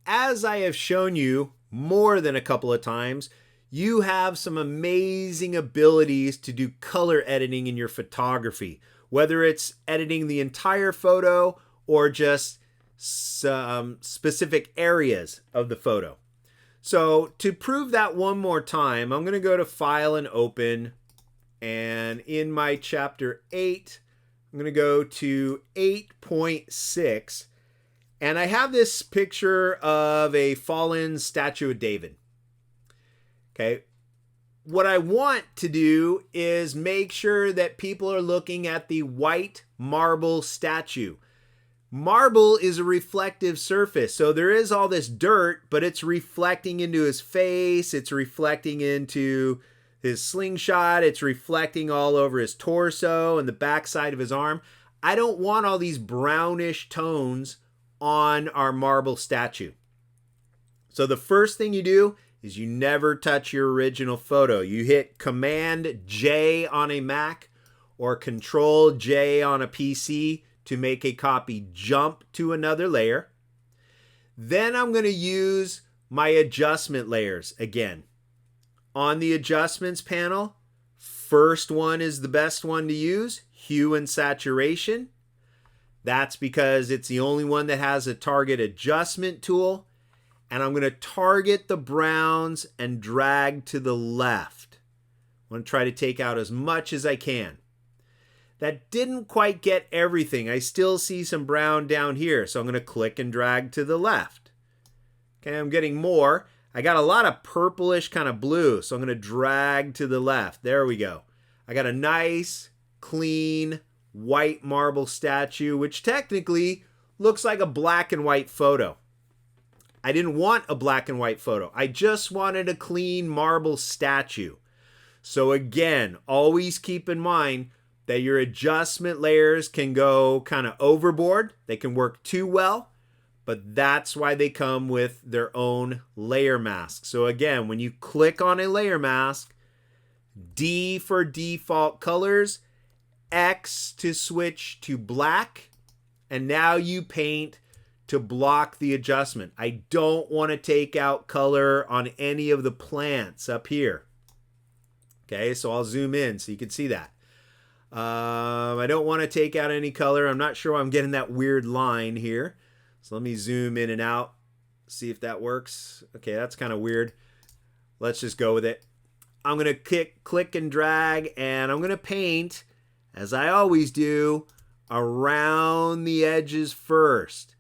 as I have shown you more than a couple of times, you have some amazing abilities to do color editing in your photography, whether it's editing the entire photo or just some specific areas of the photo. So to prove that one more time, I'm going to go to File and Open, and in my Chapter 8, I'm going to go to 8.6, and I have this picture of a fallen statue of David. Okay, what I want to do is make sure that people are looking at the white marble statue. Marble is a reflective surface, so there is all this dirt, but it's reflecting into his face, it's reflecting into his slingshot, it's reflecting all over his torso and the backside of his arm. I don't want all these brownish tones on our marble statue. So the first thing you do is you never touch your original photo. You hit Command J on a Mac or Control J on a PC to make a copy jump to another layer. Then I'm going to use my adjustment layers again. On the adjustments panel, first one is the best one to use, hue and saturation. That's because it's the only one that has a target adjustment tool. And I'm going to target the browns and drag to the left. I'm going to try to take out as much as I can. That didn't quite get everything. I still see some brown down here, so I'm going to click and drag to the left. Okay, I'm getting more. I got a lot of purplish kind of blue, so I'm going to drag to the left. There we go. I got a nice, clean, white marble statue, which technically looks like a black and white photo. I didn't want a black and white photo. I just wanted a clean marble statue. So again, always keep in mind that your adjustment layers can go kind of overboard. They can work too well, but that's why they come with their own layer mask. So again, when you click on a layer mask, D for default colors, X to switch to black, and now you paint to block the adjustment. I don't want to take out color on any of the plants up here. Okay, so I'll zoom in so you can see that. I don't want to take out any color. I'm not sure why I'm getting that weird line here. So let me zoom in and out, see if that works. Okay, that's kind of weird. Let's just go with it. I'm going to click and drag, and I'm going to paint, as I always do, around the edges first.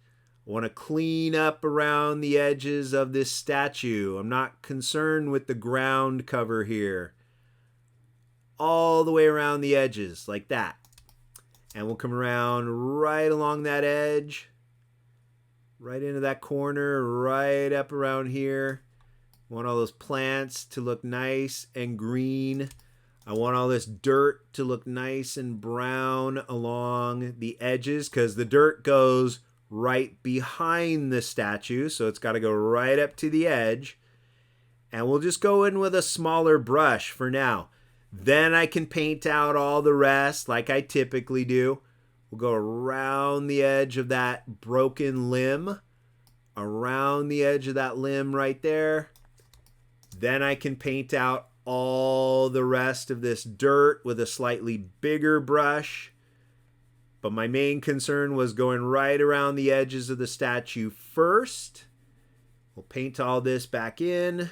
I want to clean up around the edges of this statue. I'm not concerned with the ground cover here. All the way around the edges, like that. And we'll come around right along that edge, right into that corner, right up around here. I want all those plants to look nice and green. I want all this dirt to look nice and brown along the edges, because the dirt goes right behind the statue, so it's got to go right up to the edge. And we'll just go in with a smaller brush for now. Then I can paint out all the rest like I typically do. We'll go around the edge of that broken limb, around the edge of that limb right there. Then I can paint out all the rest of this dirt with a slightly bigger brush. But my main concern was going right around the edges of the statue first. We'll paint all this back in.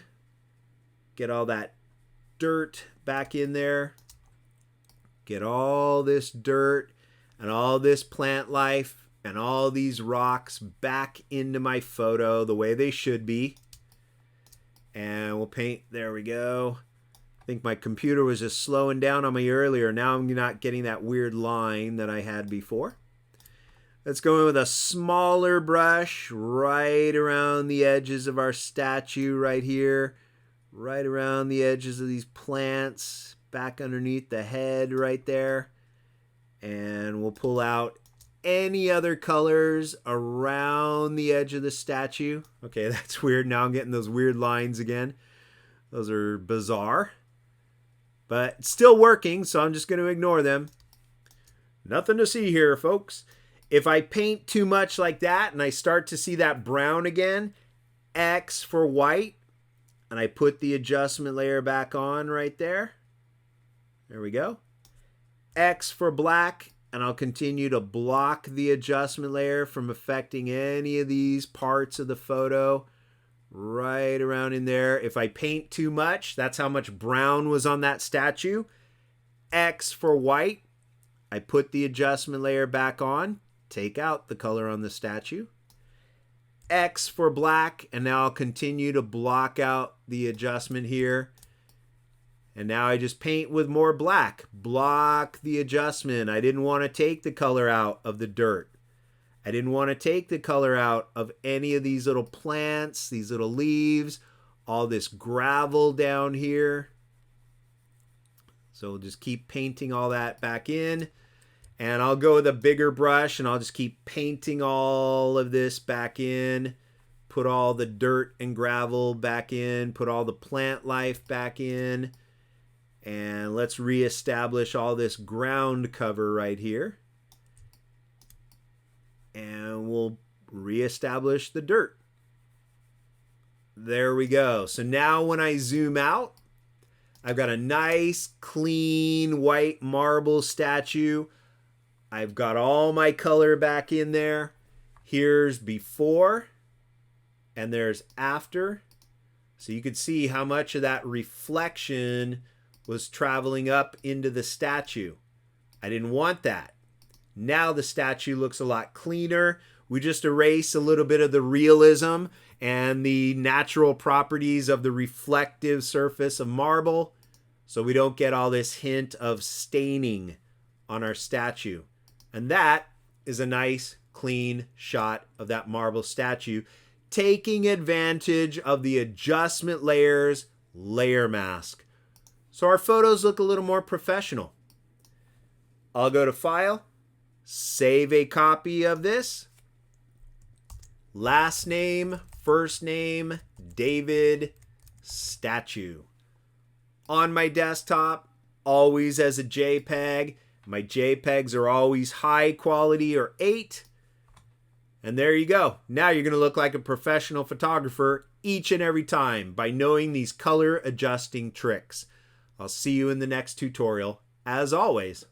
Get all that dirt back in there. Get all this dirt and all this plant life and all these rocks back into my photo the way they should be. And we'll paint, there we go. I think my computer was just slowing down on me earlier. Now I'm not getting that weird line that I had before. Let's go in with a smaller brush right around the edges of our statue right here. Right around the edges of these plants. Back underneath the head right there. And we'll pull out any other colors around the edge of the statue. Okay, that's weird. Now I'm getting those weird lines again. Those are bizarre. But it's still working, so I'm just going to ignore them. Nothing to see here, folks. If I paint too much like that and I start to see that brown again, X for white, and I put the adjustment layer back on right there. There we go. X for black, and I'll continue to block the adjustment layer from affecting any of these parts of the photo right around in there. If I paint too much, that's how much brown was on that statue. X for white, I put the adjustment layer back on, take out the color on the statue. X for black, and now I'll continue to block out the adjustment here. And now I just paint with more black. Block the adjustment. I didn't want to take the color out of the dirt. I didn't want to take the color out of any of these little plants, these little leaves, all this gravel down here. So we'll just keep painting all that back in. And I'll go with a bigger brush and I'll just keep painting all of this back in. Put all the dirt and gravel back in. Put all the plant life back in. And let's reestablish all this ground cover right here. And we'll reestablish the dirt. There we go. So now when I zoom out, I've got a nice, clean, white marble statue. I've got all my color back in there. Here's before, and there's after. So you can see how much of that reflection was traveling up into the statue. I didn't want that. Now the statue looks a lot cleaner. We just erase a little bit of the realism and the natural properties of the reflective surface of marble, so we don't get all this hint of staining on our statue. And that is a nice, clean shot of that marble statue, taking advantage of the adjustment layer's layer mask. So our photos look a little more professional. I'll go to File, save a copy of this. Last name, first name, David, statue. On my desktop, always as a JPEG. My JPEGs are always high quality or 8. And there you go. Now you're going to look like a professional photographer each and every time by knowing these color adjusting tricks. I'll see you in the next tutorial, as always.